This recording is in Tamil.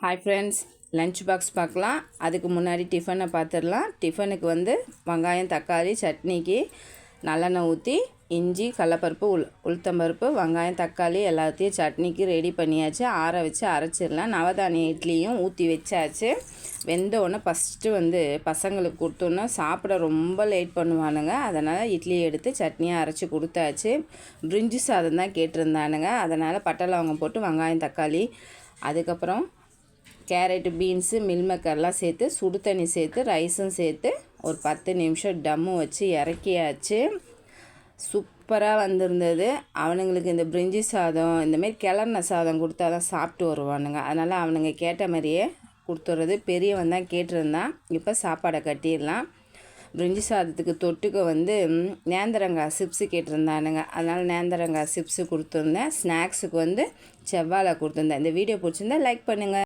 ஹாய் ஃப்ரெண்ட்ஸ், லன்ச் பாக்ஸ் பார்க்கலாம். அதுக்கு முன்னாடி டிஃபனை பார்த்துடலாம். டிஃபனுக்கு வந்து வெங்காயம், தக்காளி, சட்னிக்கு நல்லெண்ணெய் ஊற்றி இஞ்சி, கடலப்பருப்பு, உளுத்தம்பருப்பு, வெங்காயம், தக்காளி எல்லாத்தையும் சட்னிக்கு ரெடி பண்ணியாச்சு. ஆற வச்சு அரைச்சிடலாம். நவதானிய இட்லியும் ஊற்றி வச்சாச்சு. வெந்தோடனே ஃபஸ்ட்டு வந்து பசங்களுக்கு கொடுத்தோன்னா சாப்பிட ரொம்ப லேட் பண்ணுவானுங்க. அதனால் இட்லி எடுத்து சட்னியாக அரைச்சி கொடுத்தாச்சு. பிரிஞ்சி சாதம் தான் கேட்டிருந்தானுங்க. அதனால் பட்டை லவங்கம் போட்டு வெங்காயம், தக்காளி, அதுக்கப்புறம் கேரட்டு, பீன்ஸு, மில்மேக்கர்லாம் சேர்த்து சுடு தண்ணி சேர்த்து ரைஸும் சேர்த்து ஒரு 10 நிமிஷம் டம்மு வச்சு இறக்கியாச்சு. சூப்பராக வந்திருந்தது. அவனுங்களுக்கு இந்த பிரிஞ்சி சாதம் இந்தமாரி கிளறின சாதம் கொடுத்தா தான் சாப்பிட்டு வருவானுங்க. அதனால் அவனுங்க கேட்ட மாதிரியே கொடுத்துட்றது. பெரியவன் தான் கேட்டிருந்தான். இப்போ சாப்பாடை கட்டிடலாம். பிரிஞ்சி சாதத்துக்கு தொட்டுக்க வந்து நேந்திரங்காய் சிப்ஸு கேட்டிருந்தானுங்க. அதனால் நேந்திரங்காய் சிப்ஸு கொடுத்துருந்தேன். ஸ்நாக்ஸுக்கு வந்து செவ்வாழை கொடுத்துருந்தேன். இந்த வீடியோ பிடிச்சிருந்தா லைக் பண்ணுங்கள்.